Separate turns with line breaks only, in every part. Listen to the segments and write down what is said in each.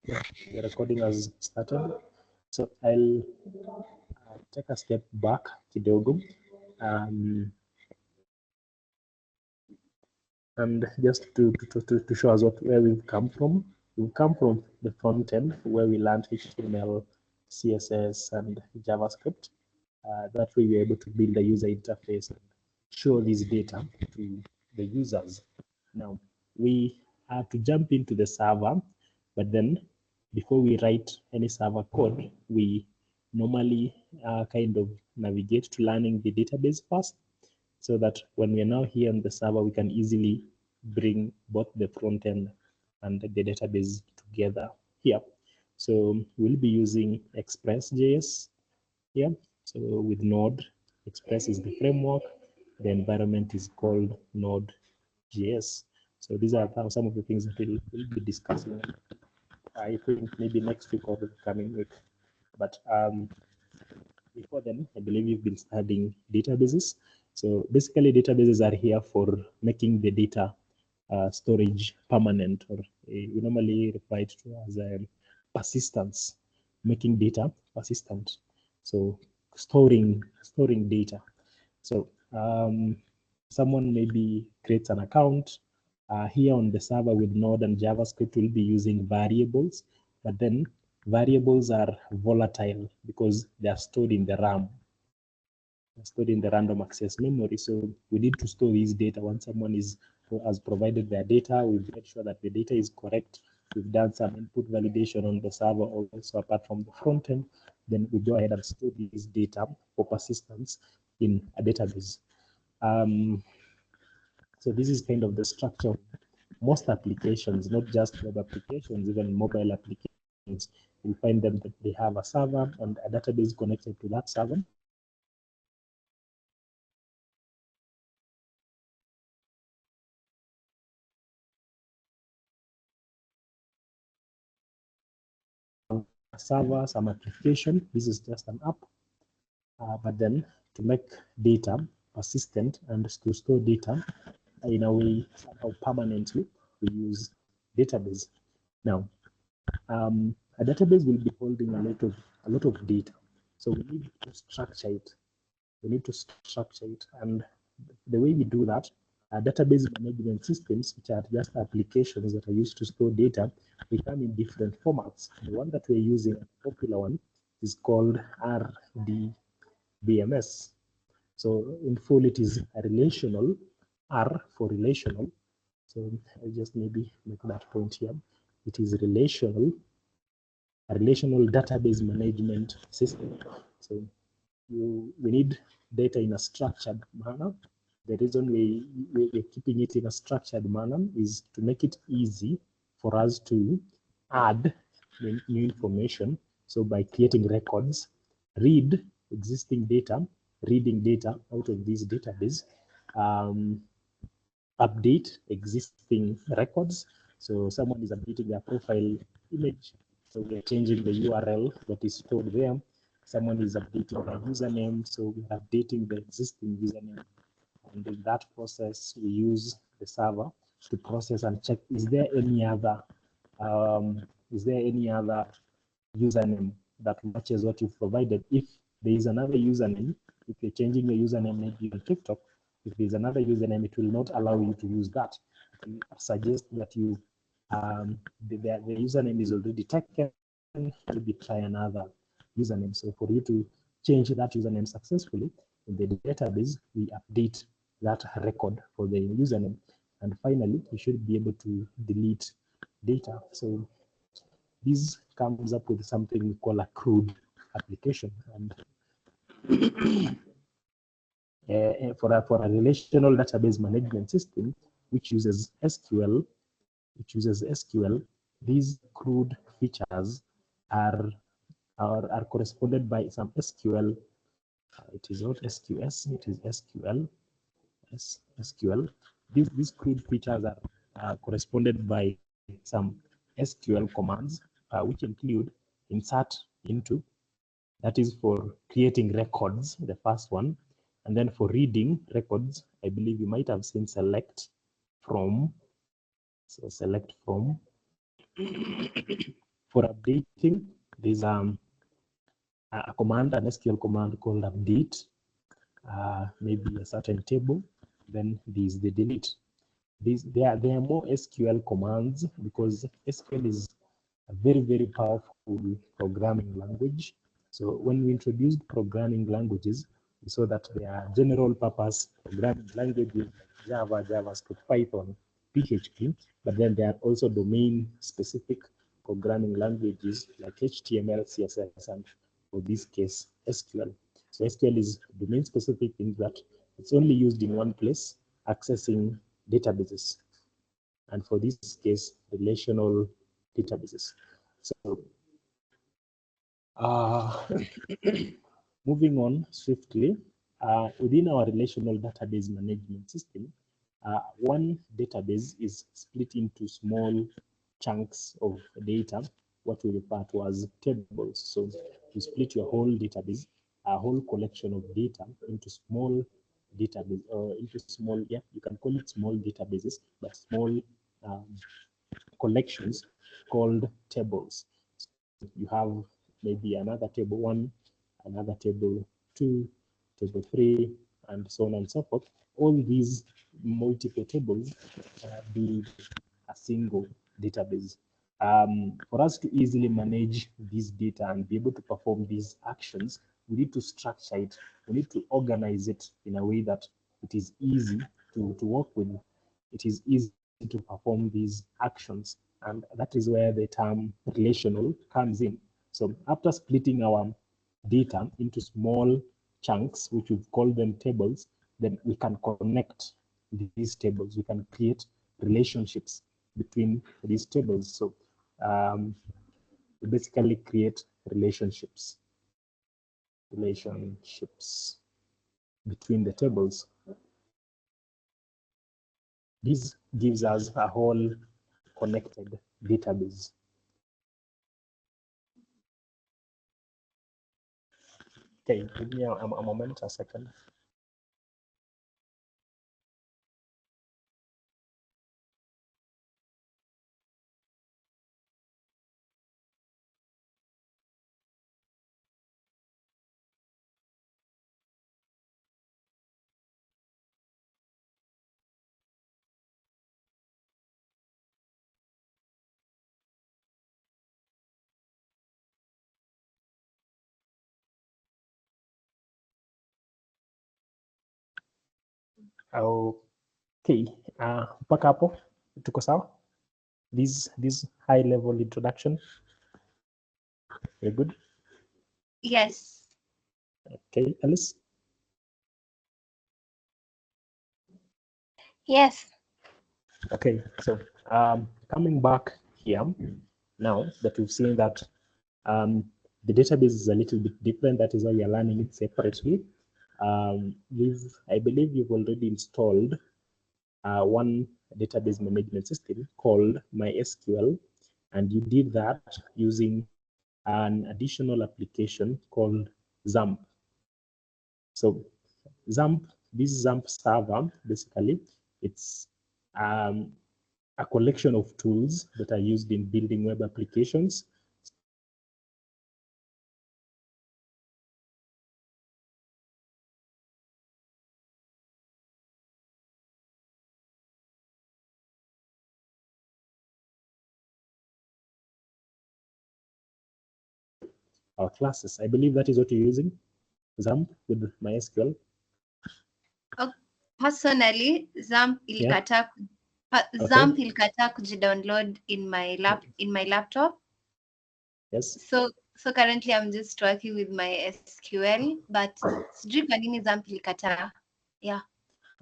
Yeah, the recording has started. So I'll take a step back kidogo, and just to show us where we've come from. We've come from the front end where we learned HTML, CSS, and JavaScript. That way we're able to build a user interface and show this data to the users. Now, we have to jump into the server, but then before we write any server code, we normally kind of navigate to learning the database first, so that when we're now here on the server, we can easily bring both the front end and the database together here. So we'll be using Express.js here. So with Node, Express is the framework. The environment is called Node.js. So these are some of the things that we'll be discussing. I think maybe next week or the coming week. But before then, I believe you've been studying databases. So basically, databases are here for making the data storage permanent, or we normally refer it to as persistence, making data persistent. So storing data. So someone maybe creates an account here on the server with Node and JavaScript. Will be using variables, but then variables are volatile because they are stored in the RAM, stored in the random access memory. So we need to store these data. Once someone has provided their data, we've made sure that the data is correct. We've done some input validation on the server also apart from the front end. Then we go ahead and store this data for persistence in a database. So this is kind of the structure of most applications, not just web applications, even mobile applications. You'll find them that they have a server and a database connected to that server. A server, some application. This is just an app. But then to make data persistent and to store data in a way somehow permanently, we use database. Now, a database will be holding a lot of data, so we need to structure it. We need to structure it, and the way we do that, database management systems, which are just applications that are used to store data, they come in different formats. The one that we're using, a popular one, is called RDBMS. So in full, it is a relational, R for relational. So I'll just maybe make that point here. It is a relational database management system. So we need data in a structured manner. The reason we're keeping it in a structured manner is to make it easy for us to add new information. So by creating records, read existing data, reading data out of this database, update existing records. So someone is updating their profile image, so we're changing the URL that is stored there. Someone is updating their username, so we're updating the existing username. And in that process, we use the server to process and check, is there any other username that matches what you've provided? If there is another username, if you're changing your username maybe on TikTok, if there's another username, it will not allow you to use that. It will suggest that you the username is already taken, maybe try another username. So for you to change that username successfully in the database, we update that record for the username. And finally, you should be able to delete data. So this comes up with something we call a CRUD application. And for a relational database management system, which uses SQL, these CRUD features are corresponded by some SQL. It is not SQS, it is SQL. SQL. These CRUD features are corresponded by some SQL commands, which include insert into, that is for creating records, the first one. And then for reading records, I believe you might have seen select from. So select from. For updating, there's a command, an SQL command called update, maybe a certain table, then there's the delete. There are more SQL commands because SQL is a very, very powerful programming language. So when we introduced programming languages, we saw that there are general purpose programming languages like Java, JavaScript, Python, PHP, but then there are also domain specific programming languages like HTML, CSS, and for this case, SQL. So SQL is domain specific in that it's only used in one place, accessing databases. And for this case, relational databases. So moving on swiftly, within our relational database management system, one database is split into small chunks of data, what we refer to as tables. So you split your whole database, a whole collection of data into small database, or into small, yeah, you can call it small databases, but small collections called tables. So you have maybe another table 1, another table 2, table 3, and so on and so forth. All these multiple tables build a single database. For us to easily manage this data and be able to perform these actions, we need to structure it. We need to organize it in a way that it is easy to work with. It is easy to perform these actions. And that is where the term relational comes in. So after splitting our data into small chunks, which we've called them tables, then we can connect these tables. We can create relationships between these tables. So we basically create relationships between the tables. This gives us a whole connected database. Okay, give me a moment, a second. Okay, mpaka hapo tuko sawa? This high level introduction, very good.
Yes.
Okay, Alice.
Yes.
Okay, so coming back here, now that we've seen that the database is a little bit different, that is why you're learning it separately. I believe you've already installed one database management system called MySql, and you did that using an additional application called XAMPP. So this XAMPP server, basically, it's a collection of tools that are used in building web applications. Our classes, I believe that is what you're using, XAMPP with MySQL.
Personally, XAMPP ilikataa XAMPP ilikataa kujidownload in my laptop.
Yes.
So currently I'm just working with MySql, but sijui kwa nini XAMPP ilikataa. Yeah.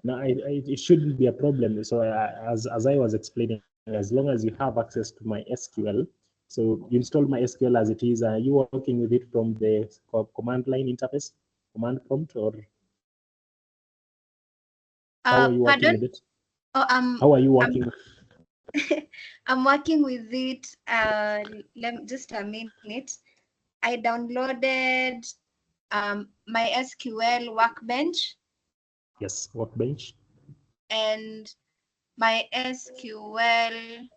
No, it shouldn't be a problem. So as I was explaining, as long as you have access to MySql, so you install MySql as it is. Are you working with it from the command line interface, command prompt, or how are you working with it? How are you working?
I'm working with it. Just a minute. I downloaded MySql Workbench.
Yes, Workbench.
And MySql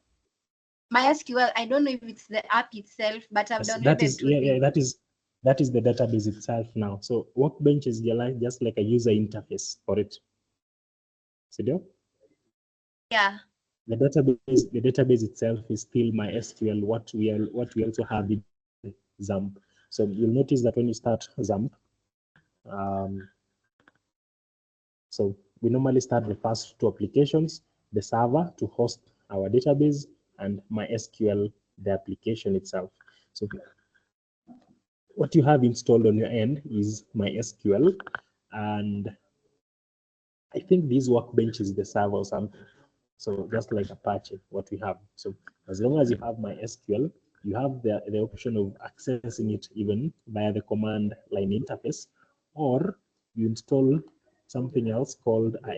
MySQL, I don't know if it's the app itself, but I've
Yes, that
downloaded
is,
two
yeah,
things.
that is the database itself now. So Workbench is just like a user interface for it. So
Yeah.
the database itself is still MySQL. What we also have in XAMPP. So you'll notice that when you start XAMPP, um, so we normally start the first two applications, the server to host our database, and MySQL, the application itself. So what you have installed on your end is MySQL, and I think this Workbench is the server or something. So just like Apache, what we have. So as long as you have MySQL, you have the option of accessing it even via the command line interface, or you install something else called a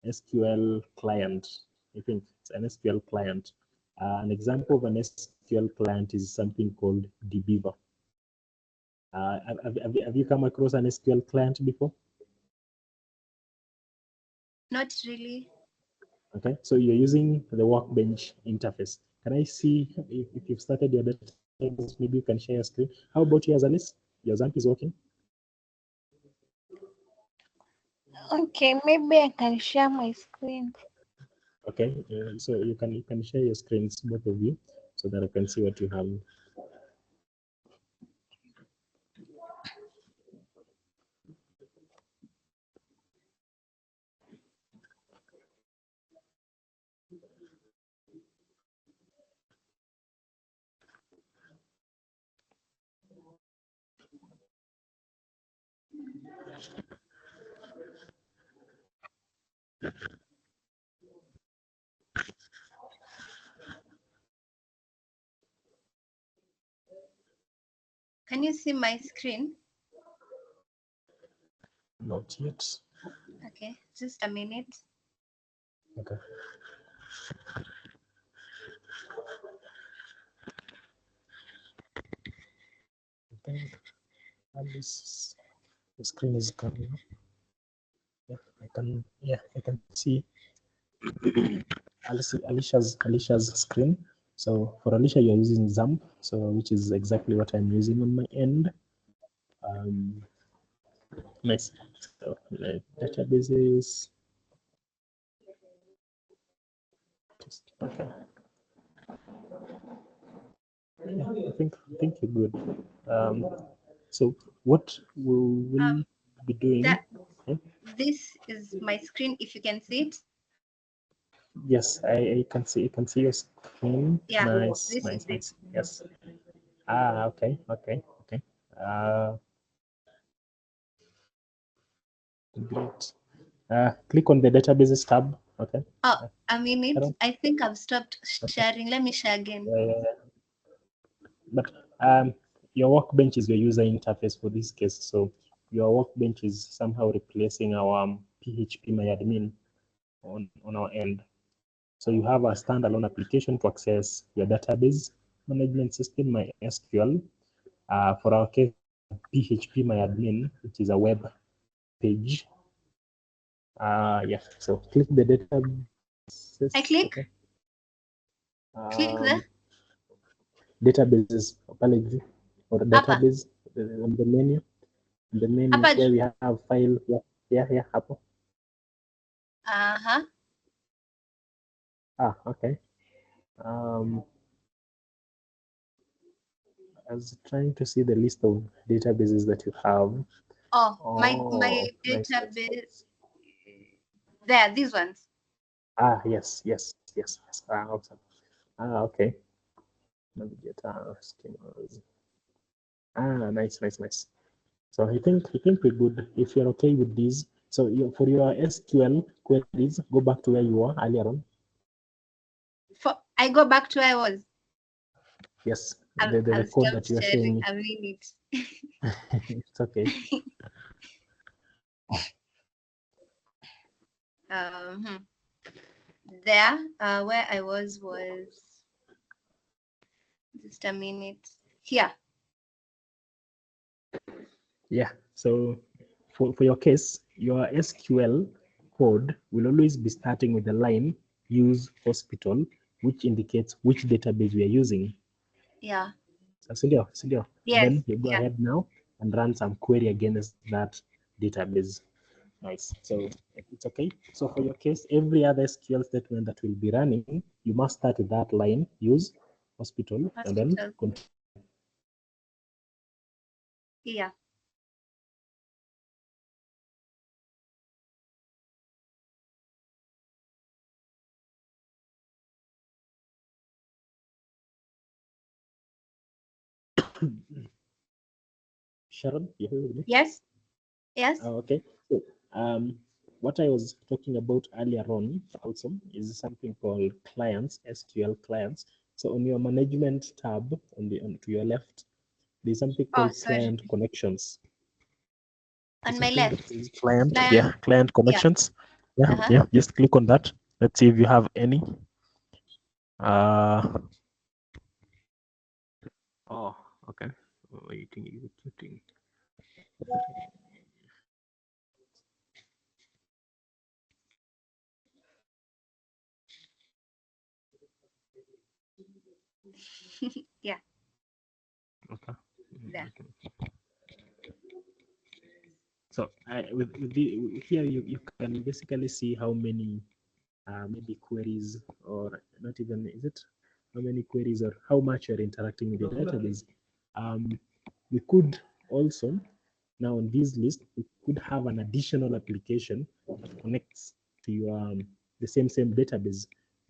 SQL client. I think it's an SQL client. An example of an SQL client is something called dbeaver. Have you come across an SQL client before?
Not really.
Okay, so you're using the Workbench interface. Can I see if you've started your database? Maybe you can share your screen. How about yours, Alice? Your XAMPP is working?
Okay, maybe I can share my screen.
Okay, so you can share your screens, both of you, so that I can see what you have.
Can you see my screen?
Not yet.
Okay, just a minute.
Okay. I think Alice, the screen is coming up. Yeah, I can see Alicia's screen. So for Alicia, you're using XAMPP, so which is exactly what I'm using on my end. Nice. So databases. Okay. Yeah, I think you're good. So what will we be doing?
That
Hmm?
this is my screen. If you can see it,
Yes, I can see your screen.
yeah,
Nice,
this is
nice,
it.
nice. Yes. Okay, okay, okay. Great. Click on the databases tab. Okay.
Oh,
Uh,
a minute.
Hello.
I think I've stopped
Okay.
sharing. Let me share again.
But your Workbench is your user interface for this case. So your Workbench is somehow replacing our PHP on our end. So you have a standalone application to access your database management system, MySQL. For our case, PHP which is a web page. Yeah. So click the databases.
I click.
Okay.
Click there.
Databases apology or
Upper.
database on the menu. The menu
Upper.
where we have file. Yeah, hapo.
Uh-huh.
Okay. I was trying to see the list of databases that you have.
Oh, my
Oh, nice.
database. There, these ones.
Yes. Awesome. Okay. Navigator schemas. Nice. So I think we're good. If you're okay with these, so for your SQL queries, go back to where you were earlier on.
I go back to where I was.
Yes,
I'll
the code
stop
that you are
sharing
showing me.
a minute.
It's okay.
um, there, where I was just a minute. Here.
Yeah. So for your case, your SQL code will always be starting with the line use hospital which indicates which database we are using.
Yeah.
So, Cindy,
Yes.
then you go ahead now and run some query against that database. Nice. So it's okay. So for your case, every other SQL statement that will be running, you must start with that line, use hospital, and then continue.
Yeah.
Sharon, you hear me?
Yes. Yes.
Okay. So what I was talking about earlier on also is something called clients, SQL clients. So on your management tab to your left, there's something called client connections.
On my left.
Client, yeah, client connections. Yeah, yeah, just click on that. Let's see if you have any. Oh, okay. Waiting, executing.
Yeah.
Okay.
Yeah.
So with the here you can basically see how many maybe queries, or not even, is it how many queries or how much you're interacting with the database. We could also, now on this list, we could have an additional application that connects to your the same database,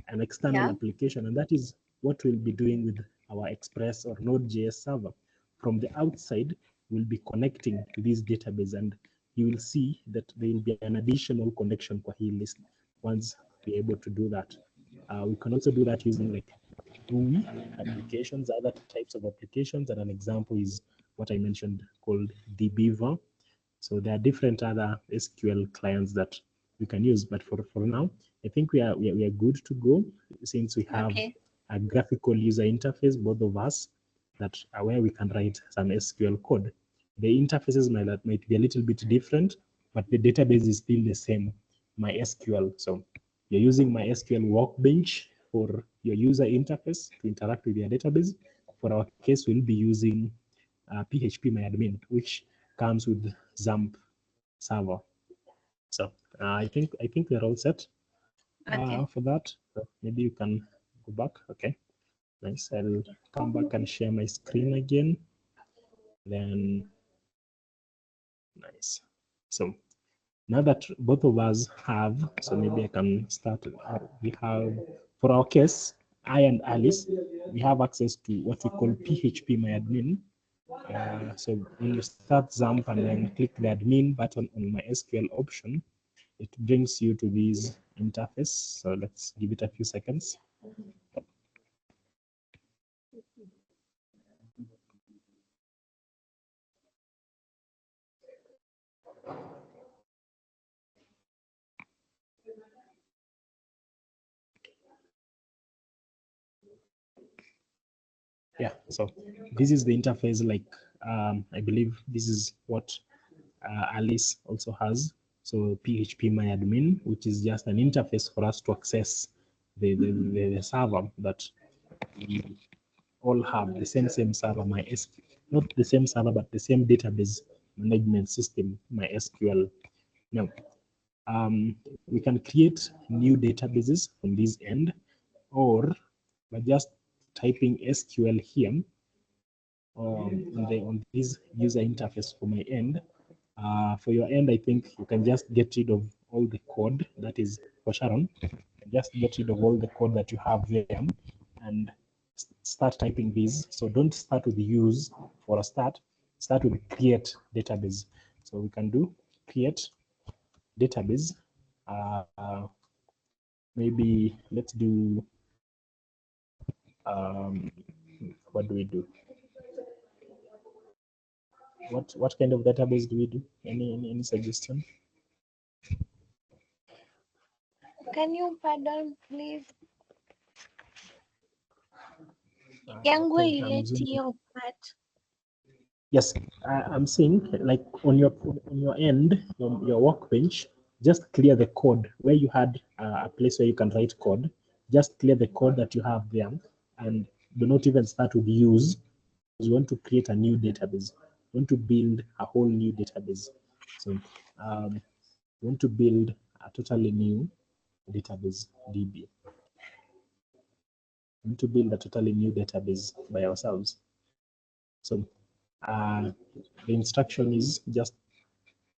an external application, and that is what we'll be doing with our Express or Node.js server. From the outside, we'll be connecting to this database, and you will see that there will be an additional connection for hii list once we're able to do that. We can also do that using like GUI applications, other types of applications, and an example is what I mentioned called dbeaver. So there are different other SQL clients that we can use, but for now, I think we are good to go, since we have a graphical user interface, both of us, that are where we can write some SQL code. The interfaces might be a little bit different, but the database is still the same, MySQL. So you're using MySQL Workbench for your user interface to interact with your database. For our case, we'll be using PHP which comes with XAMPP server. So I think we're all set for that. So maybe you can go back. Okay, nice. I'll come back and share my screen again. Then nice. So now that both of us have, so maybe I can start. We have, for our case, I and Alice, we have access to what we call PHP so when you start XAMPP and then click the admin button on MySQL option, it brings you to this interface. So let's give it a few seconds. Yeah, so this is the interface. Like I believe this is what Alice also has. So PHP which is just an interface for us to access the server that we all have, the same server, MySQL, not the same server, but the same database management system, MySQL. Now, we can create new databases from this end, or by just typing SQL here on this user interface for my end. For your end, I think you can just get rid of all the code that is for Sharon. Just get rid of all the code that you have there and start typing these. So don't start with use for a start. Start with create database. So we can do create database. Maybe let's do, what do we do? What kind of database do we do? Any suggestion?
Can you pardon, please? Yangu ileti hiyo part.
Yes, I'm saying, like on your end, your workbench, just clear the code where you had a place where you can write code. just clear the code that you have there and do not even start with use. You want to create a new database. You want to build a whole new database. So you want to build a totally new database, DB. We want to build a totally new database by ourselves. So the instruction is just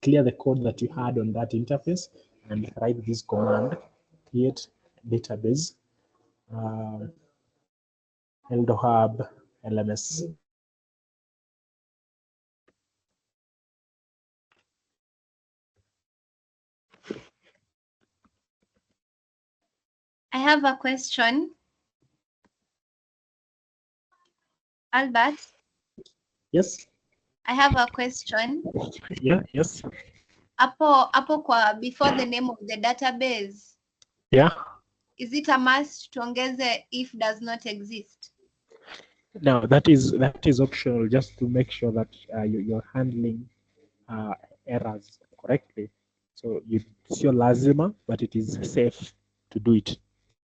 clear the code that you had on that interface and write this command, create database, hub LMS.
I have a question. Albert?
Yes?
I have a question.
Yeah, yes.
Hapo kwa before the name of the database.
Yeah.
Is it a must tuongeze if does not exist?
Now that is optional, just to make sure that you're handling errors correctly. So it's your lazima, but it is safe to do it.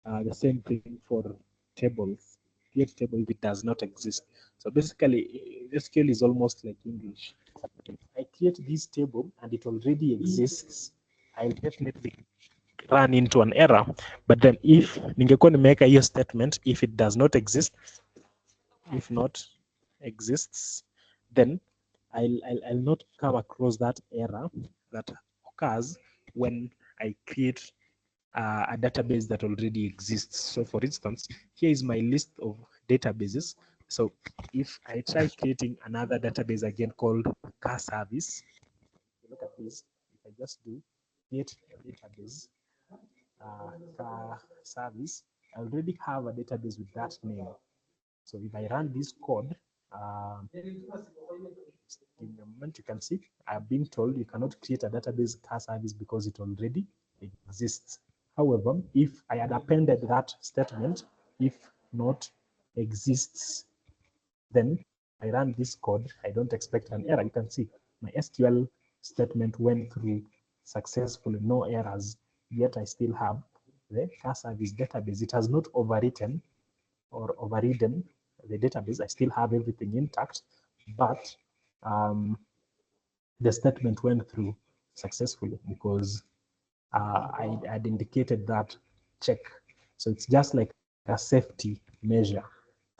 The same thing for tables. Create table if it does not exist. So basically, SQL is almost like English. If I create this table and it already exists, I'll definitely run into an error. But then if ningekuwa nimeweka hiyo statement, if it does not exist, if not exists, then I'll not come across that error that occurs when I create a database that already exists. So for instance, here is my list of databases. So if I try creating another database again called car service, look at this. If I just do create a database, car service, I already have a database with that name. So if I run this code, give me a moment, you can see I've been told you cannot create a database car service because it already exists. However, if I had appended that statement, if not exists, then I run this code, I don't expect an error. You can see my SQL statement went through successfully, no errors, yet I still have the car service database. It has not overwritten or overridden the database. I still have everything intact, but the statement went through successfully because I had indicated that check. So it's just like a safety measure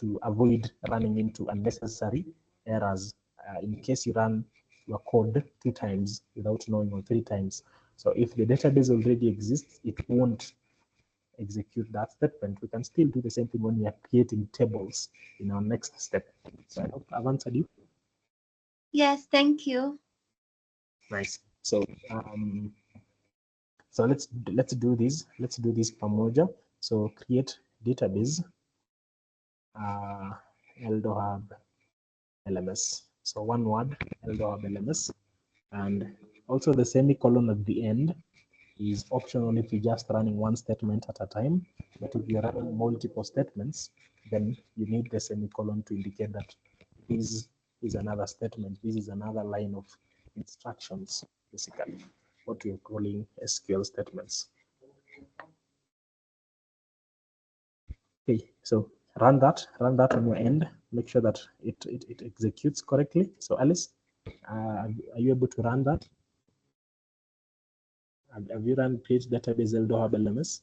to avoid running into unnecessary errors in case you run your code 2 times without knowing, or 3 times. So if the database already exists, it won't execute that statement. We can still do the same thing when we are creating tables in our next step. So I hope I've answered you.
Yes, thank you.
Nice. So so let's do this. Let's do this pamoja. So create database hub LMS. So one word, hub LMS, and also the semicolon at the end is optional if you're just running one statement at a time. But if you're running multiple statements, then you need the semicolon to indicate that this is another statement. This is another line of instructions, basically, what we're calling SQL statements. Okay, so run that on your end. Make sure that it executes correctly. So Alice, are you able to run that? Have you run create database hub LMS?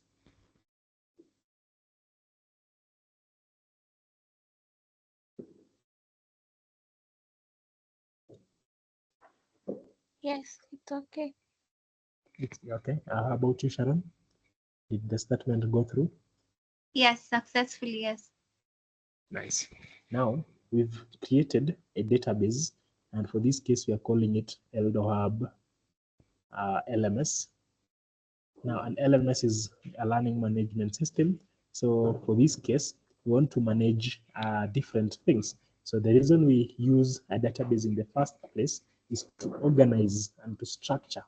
Yes, it's okay.
It's okay. How about you, Sharon? Did the statement go through?
Yes, successfully, yes.
Nice. Now we've created a database, and for this case, we are calling it hub LMS. Now, an LMS is a learning management system. So for this case, we want to manage different things. So the reason we use a database in the first place is to organize and to structure,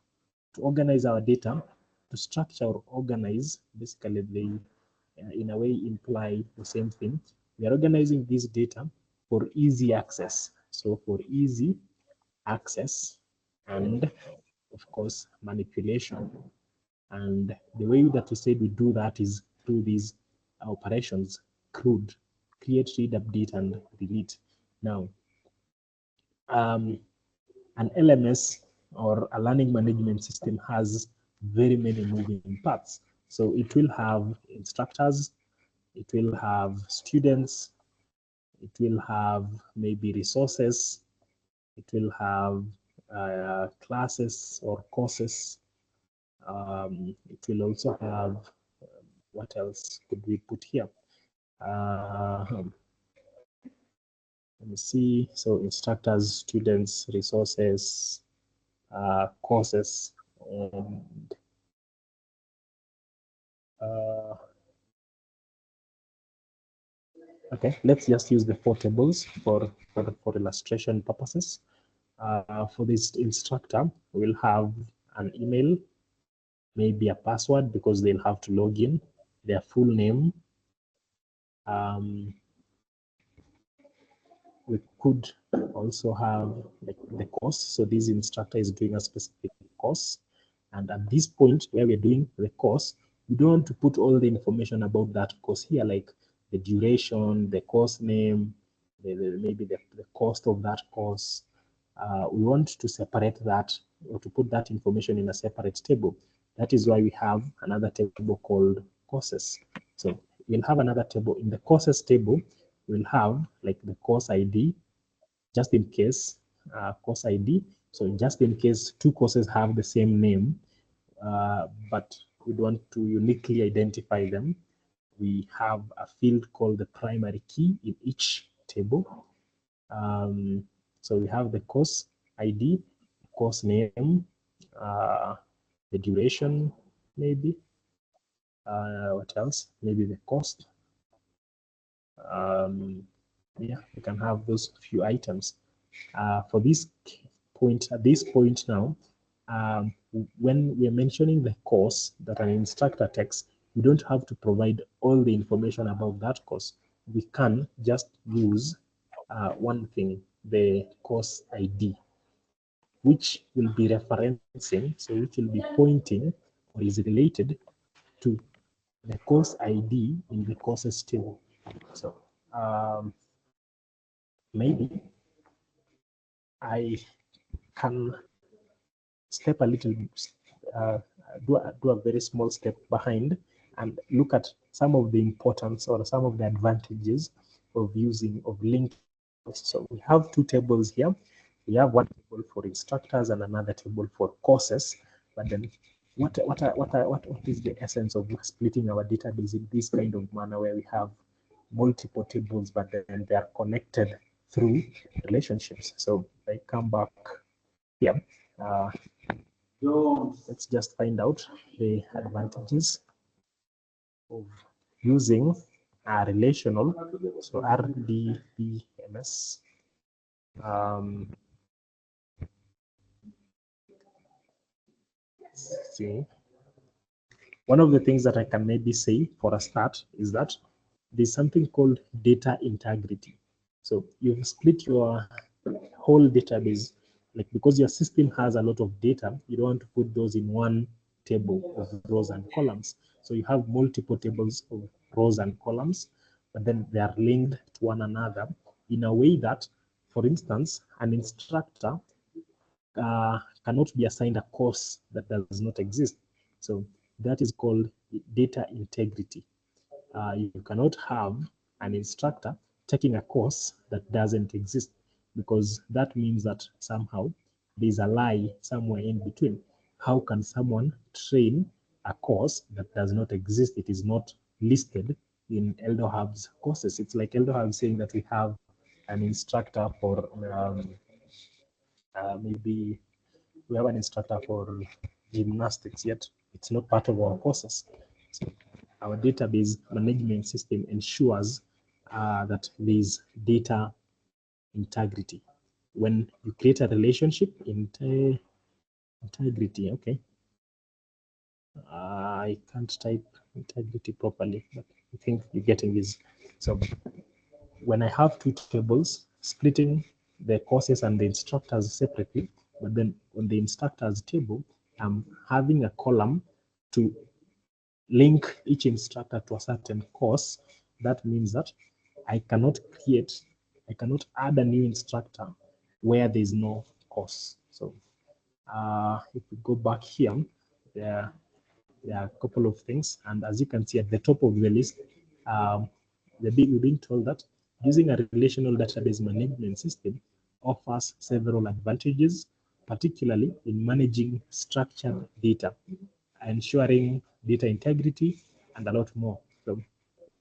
to organize our data, to structure or organize. Basically, they in a way imply the same thing. We are organizing this data for easy access. So for easy access and of course manipulation. And the way that we said we do that is through these operations: CRUD, create, read, update, and delete. Now, an LMS or a learning management system has very many moving parts. So it will have instructors, it will have students, it will have maybe resources, it will have classes or courses. It will also have, what else could we put here? Let me see. So instructors, students, resources, courses, and okay, let's just use the 4 tables for illustration purposes. For this instructor, we'll have an email, maybe a password because they'll have to log in, their full name. We could also have like the course. So this instructor is doing a specific course. And at this point where we're doing the course, we don't want to put all the information about that course here, like the duration, the course name, maybe the cost of that course. We want to separate that or to put that information in a separate table. That is why we have another table called courses. So we'll have another table. In the courses table, we'll have like the course ID, just in case, course ID. So just in case 2 courses have the same name, but we want to uniquely identify them, we have a field called the primary key in each table. So we have the course ID, course name, the duration, maybe. What else? Maybe the cost. Yeah, we can have those few items. For this point, at this point now, when we are mentioning the course that an instructor takes, we don't have to provide all the information about that course. We can just use one thing, the course ID, which will be referencing, so which will be pointing or is related to the course ID in the courses table. So maybe I can step a little, do a very small step behind and look at some of the importance or some of the advantages of linking. So we have 2 tables here. We have one table for instructors and another table for courses. But then what is the essence of splitting our database in this kind of manner where we have multiple tables, but then they are connected through relationships? So I come back here. Let's just find out the advantages of using a relational, so RDBMS. See, one of the things that I can maybe say for a start is that there's something called data integrity. So you've split your whole database, like because your system has a lot of data, you don't want to put those in one table of rows and columns. So you have multiple tables of rows and columns, but then they are linked to one another in a way that, for instance, an instructor cannot be assigned a course that does not exist. So that is called data integrity. You cannot have an instructor taking a course that doesn't exist, because that means that somehow there's a lie somewhere in between. How can someone train a course that does not exist? It is not listed in EldoHub's courses. It's like EldoHub saying that we have an instructor for maybe we have an instructor for gymnastics, yet it's not part of our courses. So our database management system ensures that there is data integrity. When you create a relationship, integrity, okay. I can't type integrity properly, but I think you're getting this. So when I have 2 tables, splitting the courses and the instructors separately, but then on the instructors table, I'm having a column to link each instructor to a certain course, that means that I cannot add a new instructor where there is no course. So if we go back here, there are a couple of things, and as you can see at the top of the list, we're being told that using a relational database management system offers several advantages, particularly in managing structured data, ensuring data integrity, and a lot more. So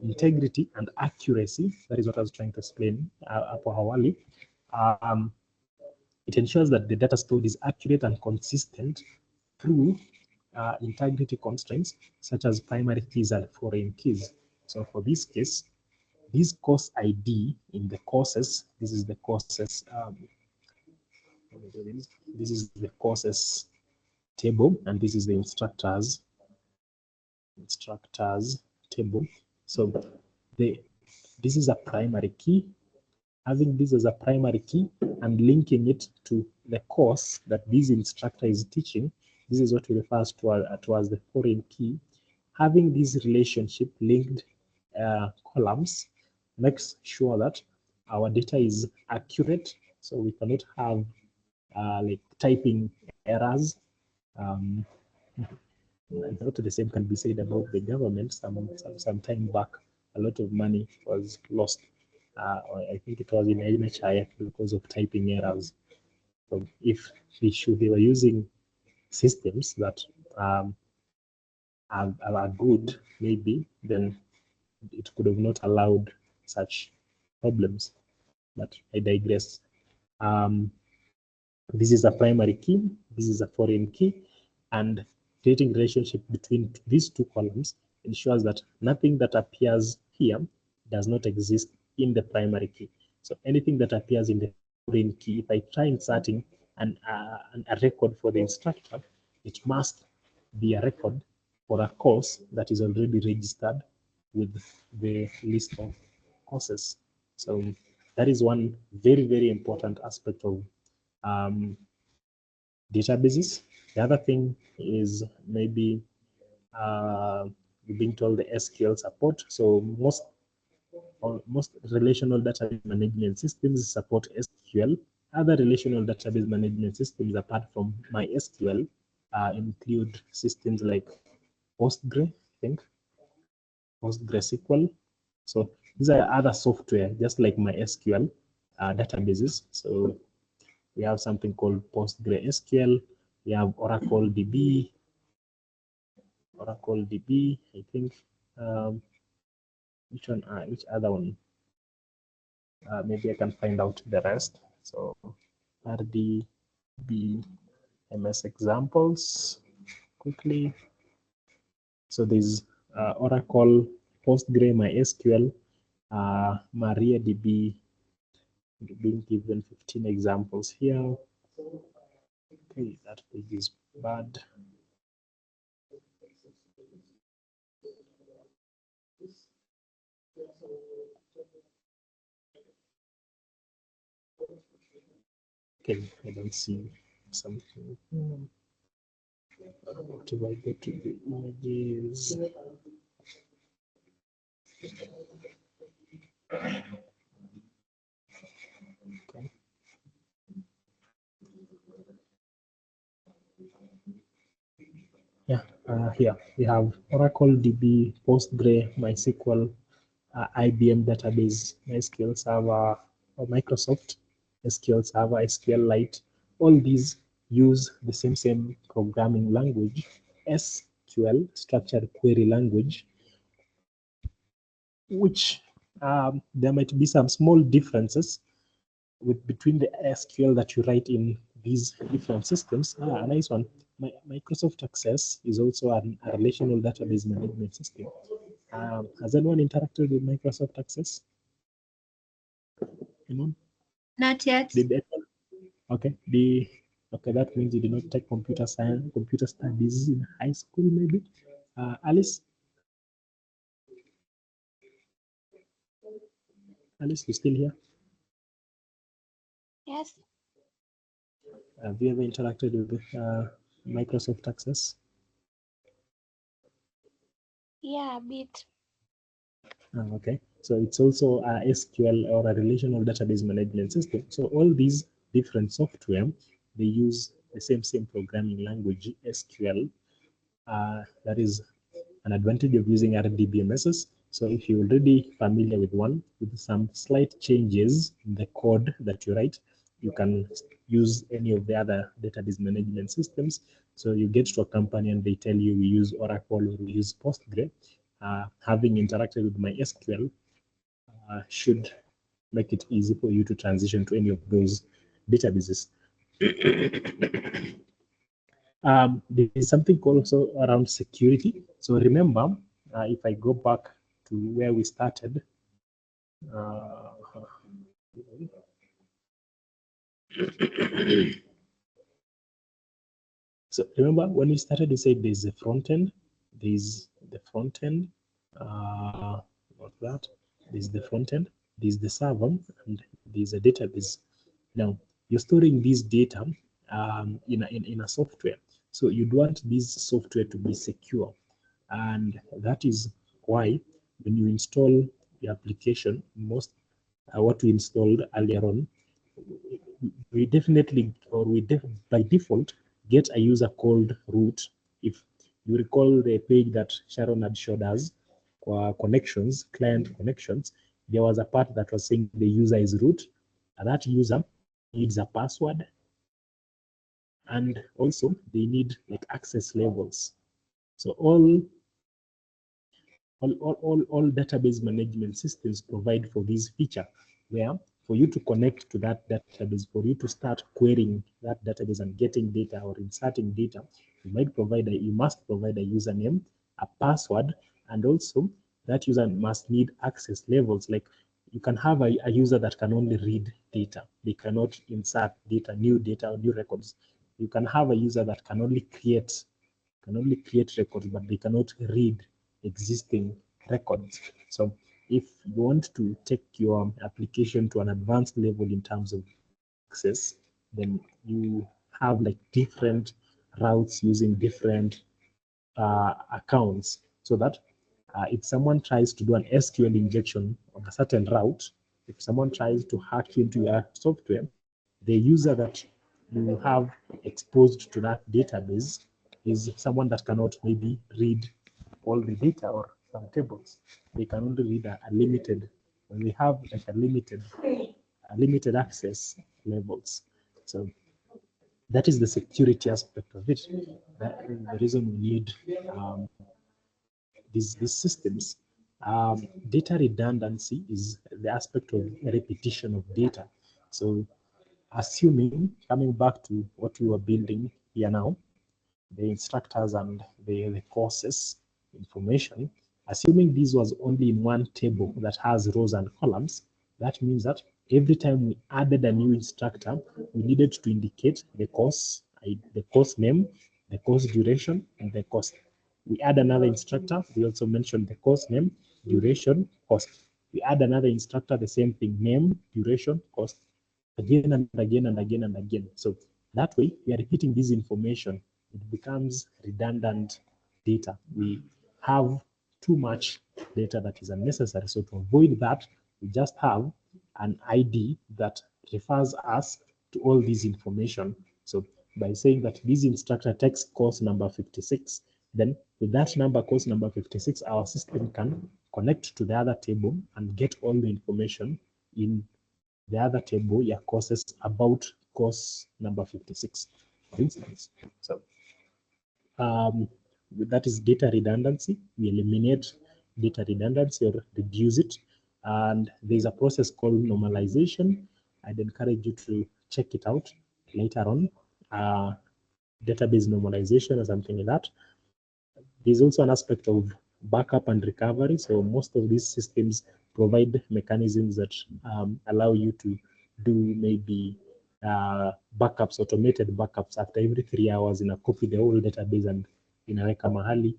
integrity and accuracy, that is what I was trying to explain hapo awali. It ensures that the data stored is accurate and consistent through integrity constraints such as primary keys and foreign keys. So for this case, this course ID in the courses, this is the courses, this is the courses table, and this is the instructors table. So this is a primary key. Having this as a primary key and linking it to the course that this instructor is teaching, this is what we refer to as the foreign key. Having this relationship linked columns makes sure that our data is accurate, so we cannot have like typing errors. Not the same can be said about the government. Some time back, a lot of money was lost. I think it was in NHIF because of typing errors. So if they were using systems that are good, maybe, then it could have not allowed such problems. But I digress. This is a primary key, this is a foreign key, and creating relationship between these two columns ensures that nothing that appears here does not exist in the primary key. So anything that appears in the foreign key, if I try inserting a record for the instructor, it must be a record for a course that is already registered with the list of courses. So that is one very, very important aspect of databases. The other thing is maybe being told the SQL support. So most relational database management systems support SQL. Other relational database management systems apart from MySQL include systems like Postgre, I think, PostgreSQL. So these are other software, just like MySQL databases. So we have something called PostgreSQL. We have Oracle DB, I think. Which one? Which other one? Maybe I can find out the rest. So RDBMS examples quickly. So there's Oracle, Postgre, MySQL, MariaDB, being given 15 examples here. Okay, that page is bad. Okay, I don't see something. What if I go to the images? Okay. Yeah, here we have Oracle DB, Postgre, MySQL, IBM database, MySQL Server, or Microsoft SQL Server, SQLite. All these use the same programming language, SQL, structured query language, which there might be some small differences between the SQL that you write in these different systems. A nice one. Microsoft Access is also a relational database management system. Has anyone interacted with Microsoft Access? Anyone?
Not yet.
Okay. Okay, that means you did not take computer science, computer studies in high school, maybe. Alice, you still here?
Yes.
Have you ever interacted with Microsoft Access?
Yeah, a bit.
Okay, so it's also a SQL or a relational database management system. So all these different software, they use the same programming language, SQL. That is an advantage of using RDBMSs. So if you're already familiar with one, with some slight changes in the code that you write, you can use any of the other database management systems. So you get to a company and they tell you we use Oracle or we use Postgre. Having interacted with MySql should make it easy for you to transition to any of those databases. There is something called also around security. So remember, if I go back to where we started, so remember when we started, we said there's a front end, there's the front end, not that, there's the front end, there's the server, and there's a database. Now, you're storing this data in a software. So you'd want this software to be secure. And that is why when you install the application, most what we installed earlier on, we definitely, or by default, get a user called root. If you recall the page that Sharon had showed us for connections, client connections, there was a part that was saying the user is root, and that user needs a password, and also they need like access levels. So all database management systems provide for this feature, where for you to connect to that database, for you to start querying that database and getting data or inserting data, you must provide a username, a password, and also that user must need access levels. Like you can have a user that can only read data. They cannot insert data or new records. You can have a user that can only create records, but they cannot read existing records. So if you want to take your application to an advanced level in terms of access, then you have like different routes using different accounts, so that if someone tries to do an SQL injection on a certain route, if someone tries to hack into your software, the user that you have exposed to that database is someone that cannot maybe read all the data or some tables. They can only read a limited, when we have like a limited access levels. So that is the security aspect of it. That is the reason we need these systems. Data redundancy is the aspect of repetition of data. So assuming, coming back to what we were building here now, the instructors and the courses information, assuming this was only in one table that has rows and columns, that means that every time we added a new instructor, we needed to indicate the course name, the course duration, and the cost. We add another instructor, we also mention the course name, duration, cost. We add another instructor, the same thing, name, duration, cost, again and again and again and again. So that way, we are repeating this information. It becomes redundant data. We have too much data that is unnecessary. So to avoid that, we just have an ID that refers us to all this information. So by saying that this instructor takes course number 56, then with that number, course number 56, our system can connect to the other table and get all the information in the other table, your courses about course number 56, for instance. So that is data redundancy. We eliminate data redundancy or reduce it. And there's a process called normalization. I'd encourage you to check it out later on. Database normalization or something like that. There's also an aspect of backup and recovery. So most of these systems provide mechanisms that allow you to do maybe backups, automated backups after every 3 hours, in a copy the whole database and inaweka mahali,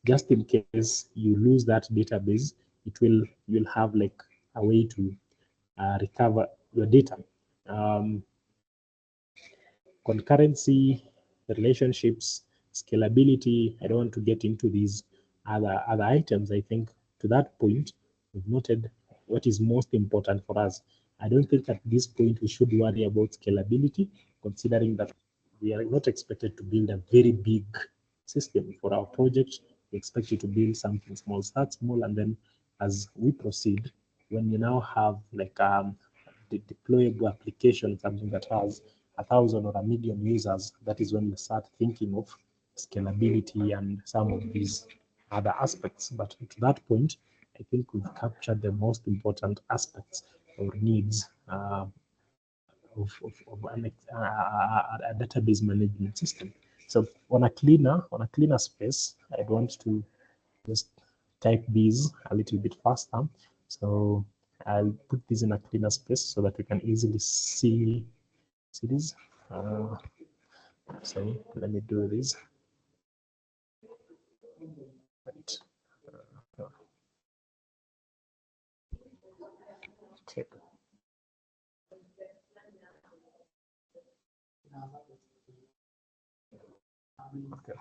just in case you lose that database, you'll have like a way to recover your data. Concurrency, relationships, scalability, I don't want to get into these. other items. I think to that point, we've noted what is most important for us. I don't think at this point we should worry about scalability, considering that we are not expected to build a very big system for our project. We expect you to build something small, start small, and then as we proceed, when you now have like the deployable application, something that has 1,000 or 1,000,000 users, that is when you start thinking of scalability and some of these other aspects. But to that point, I think we've captured the most important aspects or needs of a database management system. So on a cleaner space, I want to just type these a little bit faster. So I'll put this in a cleaner space so that we can easily see this. So let me do this. Right. Okay. Okay.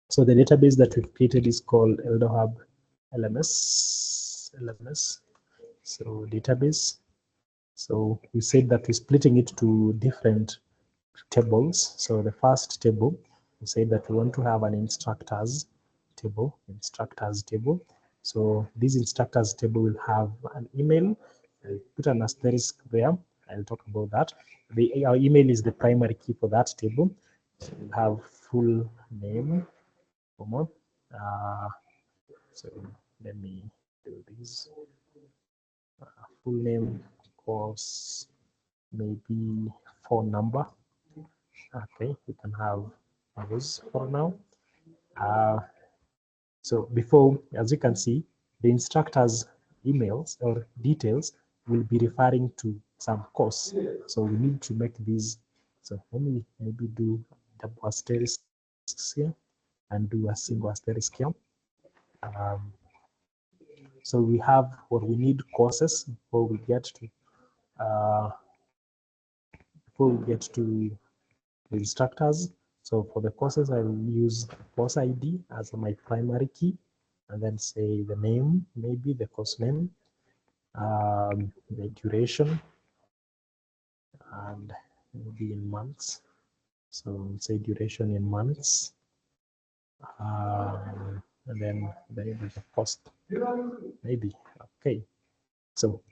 So the database that we've created is called EldoHub LMS. So database. So we said that we're splitting it to different tables. So the first table, we said that we want to have an instructors table. So this instructors table will have an email. I'll put an asterisk there. I'll talk about that. Our email is the primary key for that table. So we'll have full name. So let me do this. Full name, course, maybe phone number. Okay, we can have those for now. So before, as you can see, the instructor's emails or details will be referring to some course. So we need to make these. So let me maybe do double asterisk here and do a single asterisk here. So we have what we need courses before we get to the instructors. So for the courses, I will use course ID as my primary key, and then say the name, maybe the course name, the duration, and maybe in months. So say duration in months, and then the cost, maybe. Okay. So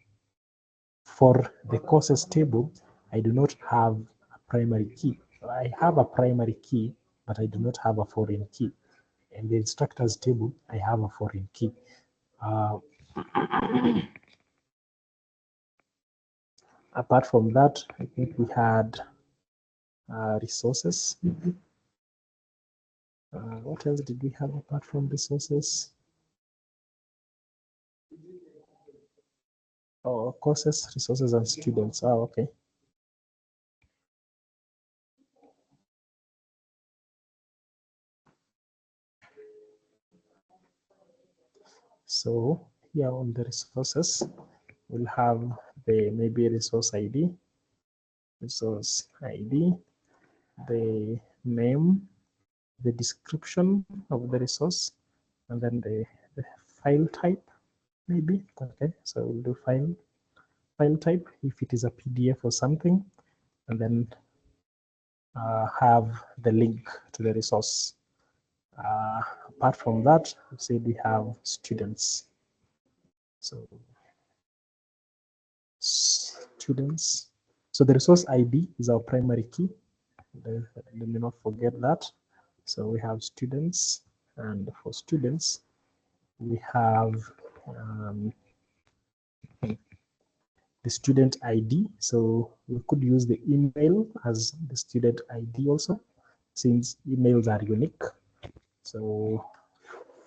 for the courses table, I do not have a primary key. I have a primary key, but I do not have a foreign key. In the instructors table, I have a foreign key. Apart from that, I think we had resources. What else did we have apart from resources? Oh, courses, resources, and students. Oh, okay. So here on the resources, we'll have the maybe resource ID, the name, the description of the resource, and then the file type, maybe. Okay, so we'll do file type if it is a PDF or something, and then have the link to the resource. Apart from that, we said we have students. So students. So the resource ID is our primary key. Let me not forget that. So we have students, and for students, we have the student ID. So we could use the email as the student ID also, since emails are unique. So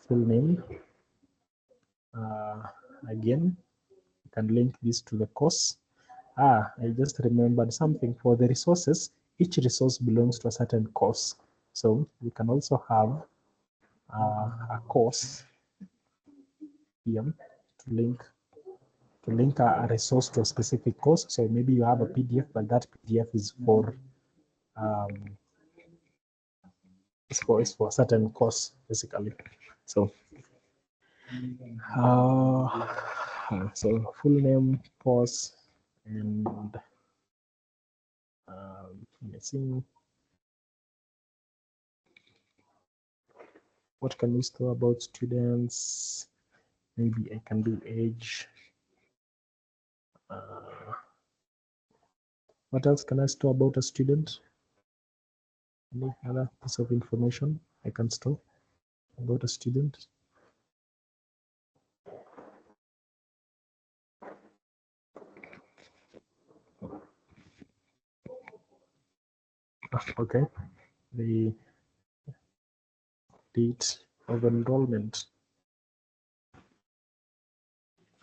full name. Again, you can link this to the course. I just remembered something for the resources. each resource belongs to a certain course. So we can also have a course here to link a resource to a specific course. So maybe you have a PDF, but that PDF is for it's for a certain course basically. So so full name, course, and let me see. What can we store about students? Maybe I can do age. What else can I store about a student? Any other piece of information I can store about a student? Okay, the date of enrollment.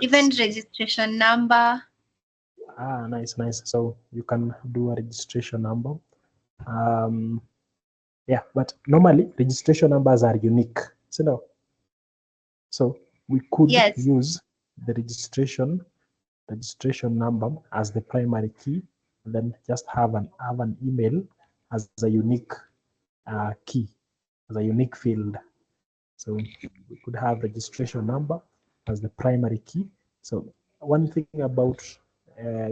Even registration number.
Nice. So you can do a registration number. Yeah, but normally registration numbers are unique. So we could
Yes.
use the registration number as the primary key, and then just have an email as a unique key, as a unique field. So we could have registration number as the primary key. So one thing about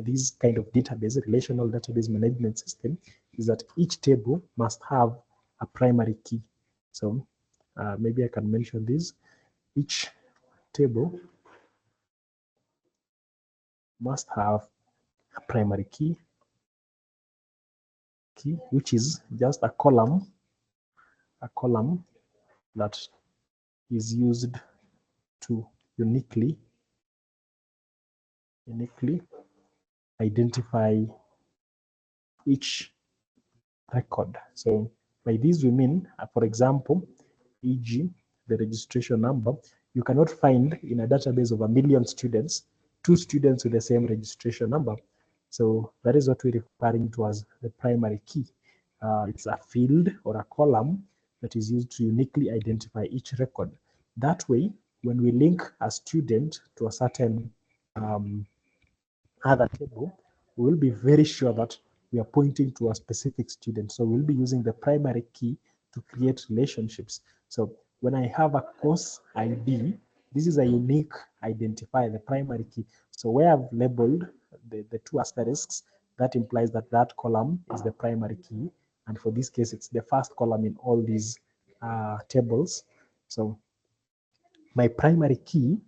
this kind of database, relational database management system, is that each table must have a primary key. So maybe I can mention this. Each table must have a primary key, which is just a column that is used to uniquely identify each record. So by this we mean, for example, e.g., the registration number, you cannot find in a database of 1 million students, 2 students with the same registration number. So that is what we're referring to as the primary key. It's a field or a column that is used to uniquely identify each record. That way, when we link a student to a certain other table, we will be very sure that we are pointing to a specific student. So we'll be using the primary key to create relationships. So when I have a course ID, this is a unique identifier, the primary key. So where I've labeled the 2 asterisks, that implies that that column is the primary key. And for this case, it's the first column in all these tables. So my primary key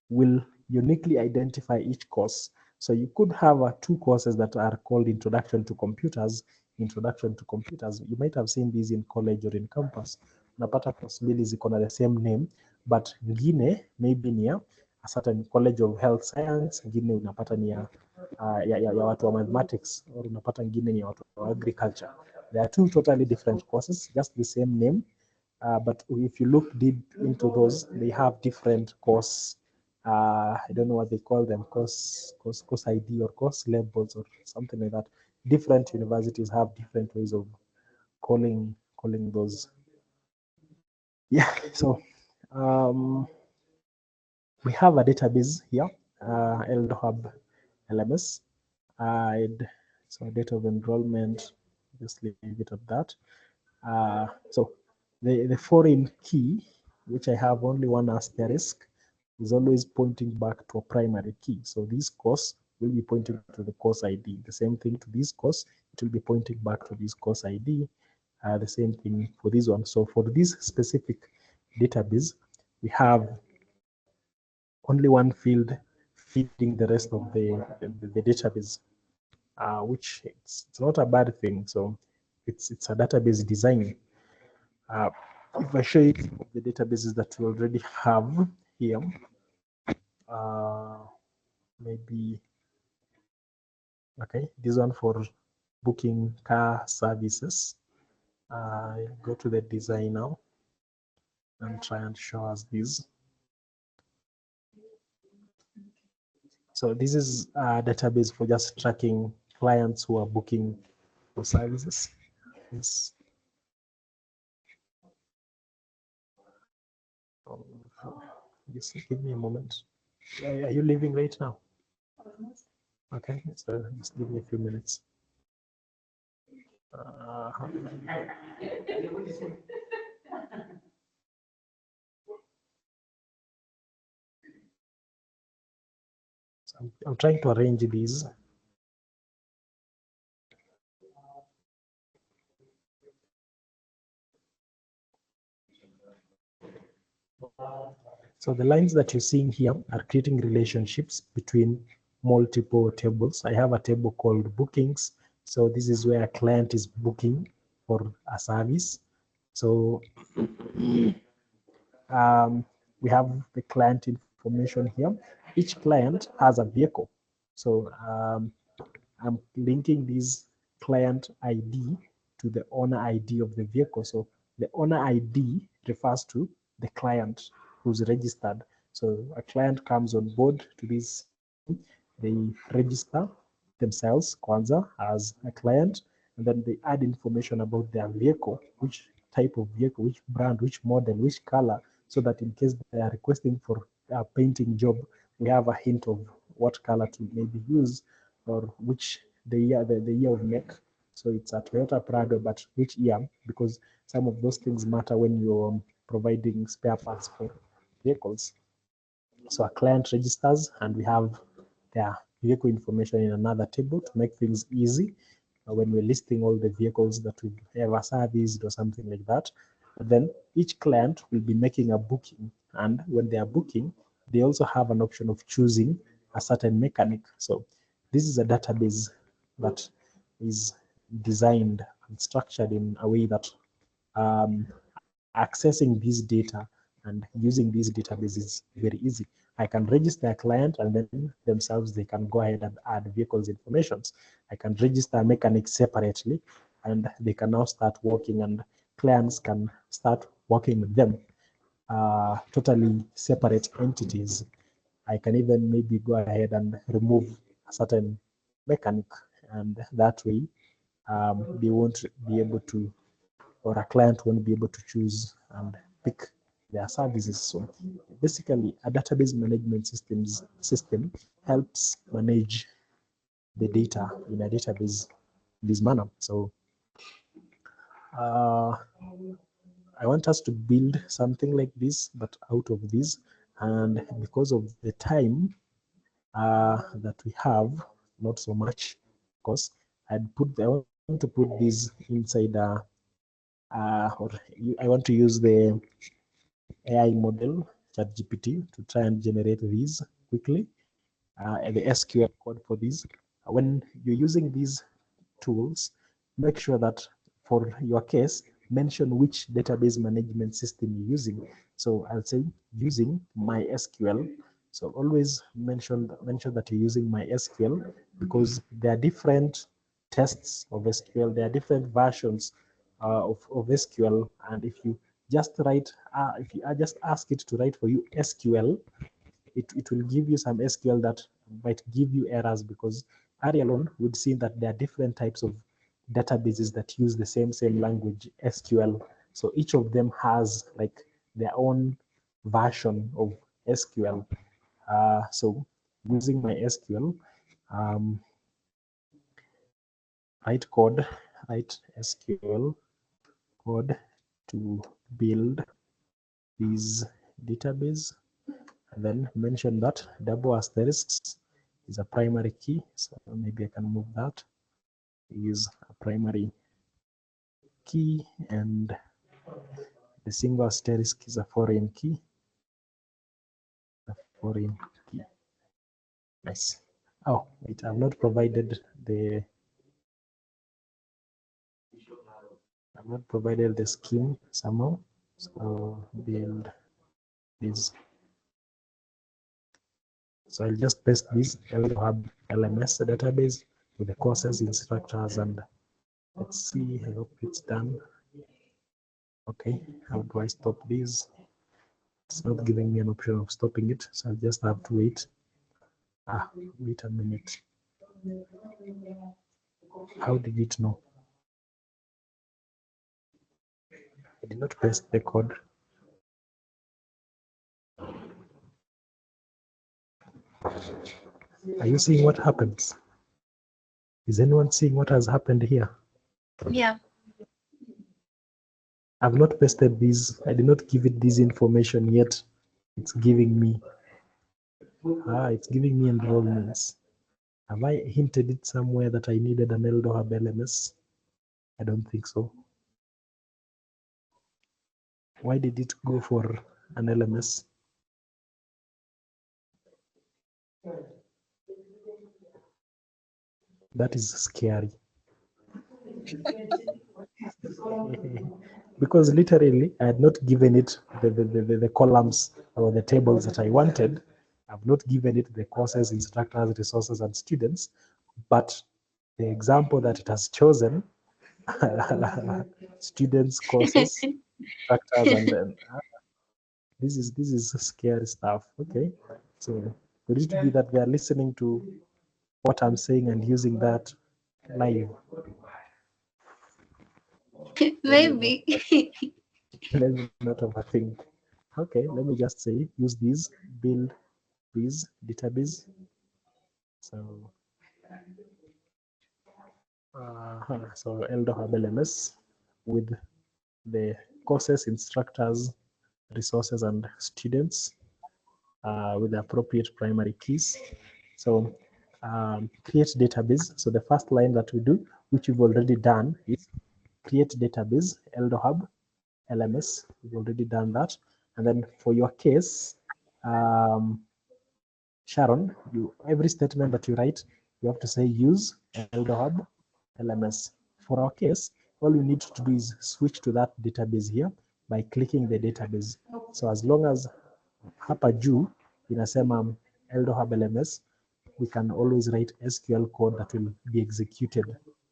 will uniquely identify each course. So you could have 2 courses that are called Introduction to Computers. You might have seen these in college or in campus. Unapata course mbili ziko na the same name, but ngine maybe ni a certain College of Health Science, ngine unapata ni ya watu wa mathematics, or unapata ngine ni ya watu wa agriculture. There are 2 totally different courses, just the same name. But if you look deep into those, they have different course. I don't know what they call them, course ID or course labels or something like that. Different universities have different ways of calling those. Yeah. So we have a database here, LDHub LMS. So date of enrollment, just leave it at that. So the foreign key, which I have only 1 asterisk, is always pointing back to a primary key. So this course will be pointing to the course ID. The same thing to this course, it will be pointing back to this course ID. The same thing for this one. So for this specific database, we have only 1 field feeding the rest of the database, which it's not a bad thing. So it's a database design. If I show you the databases that we already have here, maybe, okay, this one for booking car services. Go to the design now and try and show us this. So this is a database for just tracking clients who are booking for services. Yes. Just give me a moment. Are you leaving right now? Okay, so just give me a few minutes. So I'm trying to arrange these. So the lines that you're seeing here are creating relationships between multiple tables. I have a table called bookings. So this is where a client is booking for a service. So we have the client information here. Each client has a vehicle. So I'm linking this client ID to the owner ID of the vehicle. So the owner ID refers to the client who's registered. So a client comes on board to this system, they register themselves Kwanza as a client, and then they add information about their vehicle, which type of vehicle, which brand, which model, which color, so that in case they are requesting for a painting job, we have a hint of what color to maybe use or which the year of make. So it's a Toyota Prado, but which year? Because some of those things matter when you're providing spare parts for vehicles. So a client registers and we have their vehicle information in another table to make things easy when we're listing all the vehicles that we ever serviced or something like that. But then each client will be making a booking, and when they are booking, they also have an option of choosing a certain mechanic. So this is a database that is designed and structured in a way that accessing this data and using these databases is very easy. I can register a client and then themselves they can go ahead and add vehicles informations. I can register mechanics separately and they can now start working, and clients can start working with them, totally separate entities. I can even maybe go ahead and remove a certain mechanic, and that way they won't be able to, or a client won't be able to choose and pick their services. So basically, a database management system helps manage the data in a database in this manner. So I want us to build something like this, but out of this, and because of the time that we have, not so much, because I want to put this inside or I want to use the AI model, ChatGPT, to try and generate these quickly, and the SQL code for these. When you're using these tools, make sure that for your case, mention which database management system you're using. So I'll say using MySql. So always mention that you're using MySql, because there are different tests of SQL. There are different versions of SQL, and if you just write, if you just ask it to write for you SQL, it will give you some SQL that might give you errors, because earlier on we'd seen that there are different types of databases that use the same language, SQL. So each of them has like their own version of SQL. So using MySql, write SQL code to build this database, and then mention that double asterisks is a primary key. So maybe I can move that, is a primary key, and the single asterisk is a foreign key. A foreign key. Nice. Oh, wait, I've not provided the scheme somehow. So build this. So I'll just paste this LHub LMS database with the courses, instructors, and let's see. I hope it's done. Okay, how do I stop this? It's not giving me an option of stopping it, so I'll just have to wait. Wait a minute. How did it know? I did not paste the code. Are you seeing what happens? Is anyone seeing what has happened here?
Yeah.
I've not pasted these. I did not give it this information yet. It's giving me. It's giving me enrollments. Have I hinted it somewhere that I needed an LDOHAB LMS? I don't think so. Why did it go for an LMS? That is scary. Because literally, I had not given it the columns or the tables that I wanted. I've not given it the courses, instructors, resources, and students. But the example that it has chosen, students, courses, instructors, and then this is scary stuff. Okay, so for it to be that they are listening to what I'm saying and using that live.
Maybe.
Let me not overthink. Okay, let me just say use these, build this database. So so LDOHAB LMS with the courses, instructors, resources, and students with the appropriate primary keys. So create database. So the first line that we do, which we've already done, is create database, LDOHAB LMS. We've already done that. And then for your case, Sharon, every statement that you write, you have to say use LDOHAB LMS. For our case, all you need to do is switch to that database here by clicking the database. So as long as hapa juu inasema LDOHAB LMS, we can always write SQL code that will be executed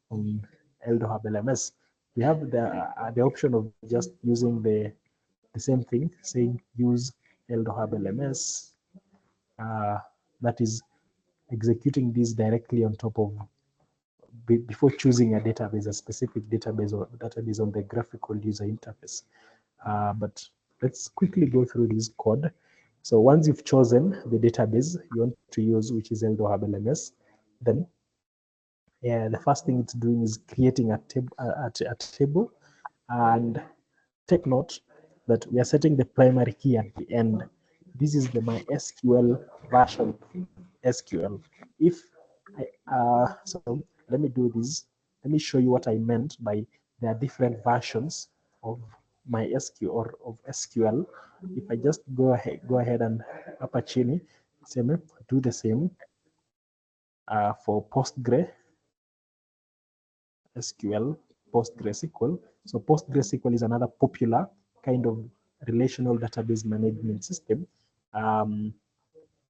on LDOHAB LMS. We have the option of just using the same thing, saying use LDOHAB LMS, that is executing this directly on top of, before choosing a database, a specific database or database on the graphical user interface. But let's quickly go through this code. So once you've chosen the database you want to use, which is LDOHAB LMS, then the first thing it's doing is creating a table, and take note that we are setting the primary key at the end. This is the MySQL version SQL. If so let me do this. Let me show you what I meant by there are different versions of MySQL or of SQL. If I just go ahead and hapa chini do the same for PostgreSQL. PostgreSQL. So PostgreSQL is another popular kind of relational database management system.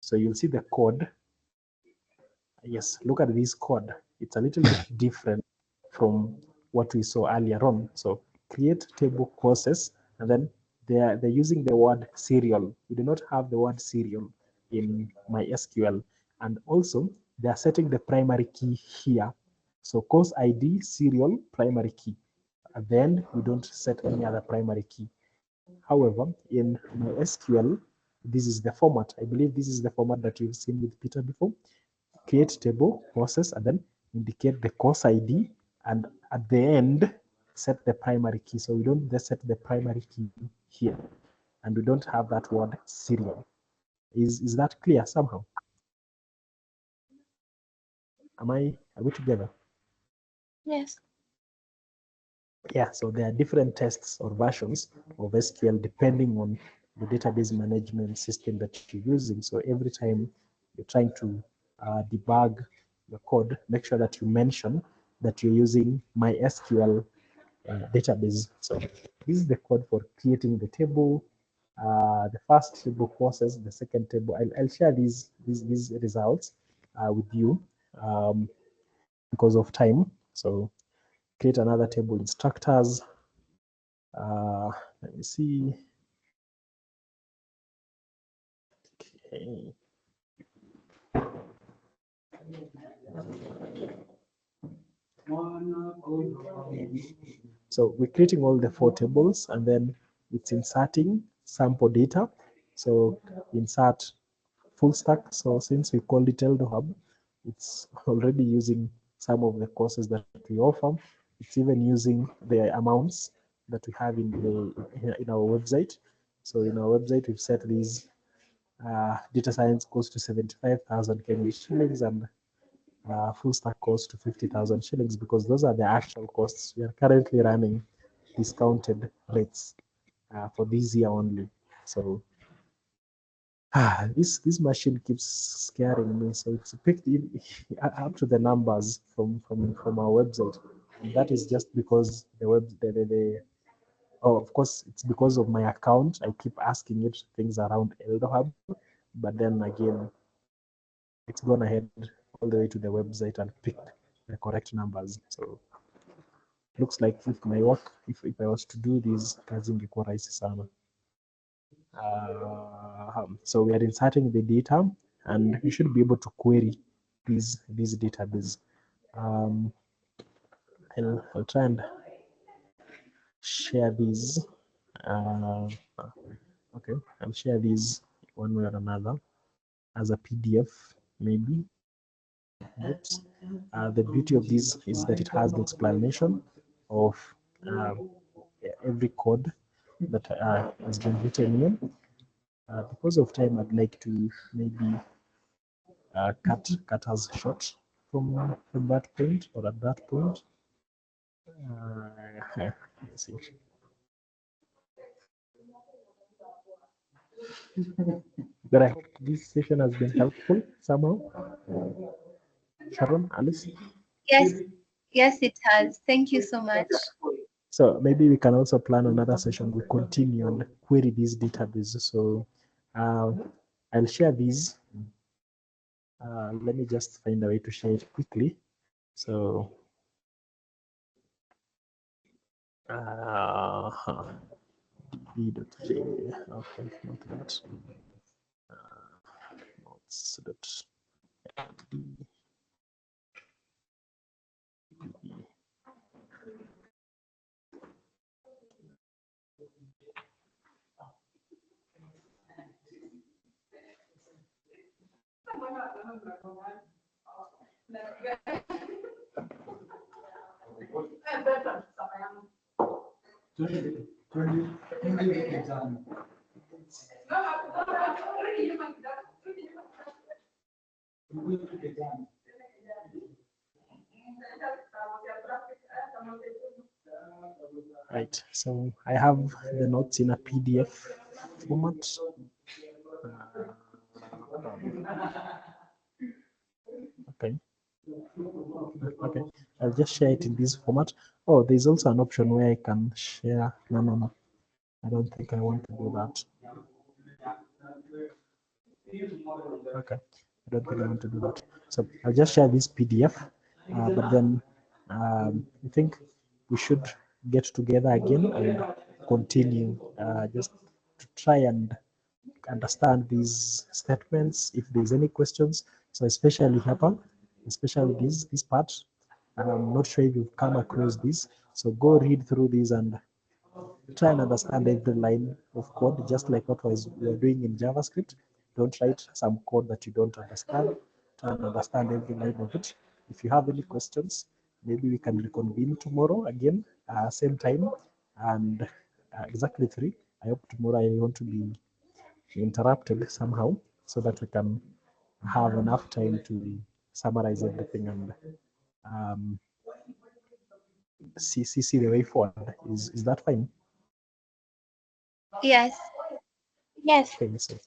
So you'll see the code. Yes, look at this code. It's a little bit different from what we saw earlier on. So create table courses, and then they're using the word serial. We do not have the word serial in MySQL. And also they are setting the primary key here. So course ID, serial, primary key. At the end, we don't set any other primary key. However, in MySQL, this is the format. I believe this is the format that you've seen with Peter before. Create table, courses, and then indicate the course ID, and at the end, set the primary key. So we don't just set the primary key here, and we don't have that word serial. Is that clear somehow? Are we together?
Yes.
Yeah, so there are different tests or versions of SQL depending on the database management system that you're using. So every time you're trying to debug the code, make sure that you mention that you're using MySQL database. So this is the code for creating the table. The first table courses, the second table. I'll share these results with you because of time. So create another table, instructors. Let me see. Okay. So we're creating all the 4 tables, and then it's inserting sample data. So insert full stack. So since we called it Eldo Hub, it's already using some of the courses that we offer. It's even using the amounts that we have in our website. So in our website, we've set these data science course to 75,000 Kenyan shillings, and full stack cost to 50,000 shillings, because those are the actual costs. We are currently running discounted rates for this year only. So this machine keeps scaring me. So it's picked up to the numbers from our website. And that is just because oh, of course, it's because of my account. I keep asking it things around Eldo Hub, but then again, it's gone ahead all the way to the website and picked the correct numbers. So looks like if my work, if I was to do this, kazi ingekuwa rahisi sana. So we are inserting the data, and you should be able to query this database. I'll try and share these. Okay, I'll share these one way or another as a PDF, maybe. But the beauty of this is that it has the explanation of every code that has been written here. Because of time, I'd like to maybe cut us short from that point, or at that point. Let's see. But I hope this session has been helpful somehow. Sharon, Alice?
Yes, it has. Thank you so much.
So maybe we can also plan another session. We continue and query these databases. So I'll share these. Let me just find a way to share it quickly. So db.j, okay, not that. Notes.db. Right, so I have the notes in a PDF format. Okay. Okay, I'll just share it in this format. Oh, there's also an option where I can share. No. I don't think I want to do that. Okay, I don't think I want to do that. So I'll just share this PDF, but then I think we should get together again and continue just to try and understand these statements. If there's any questions, so especially here, especially this part, I'm not sure if you've come across this. So go read through these and try and understand every line of code, just like what we're doing in JavaScript. Don't write some code that you don't understand. Try and understand every line of it. If you have any questions, maybe we can reconvene tomorrow again, same time, and exactly 3. I hope tomorrow I want to be interrupted somehow so that we can have enough time to summarize everything and see the way forward. Is that fine?
Yes.
Yes.
Okay, so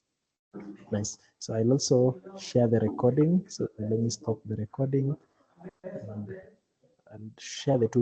nice. So I'll also share the recording. So let me stop the recording and share the two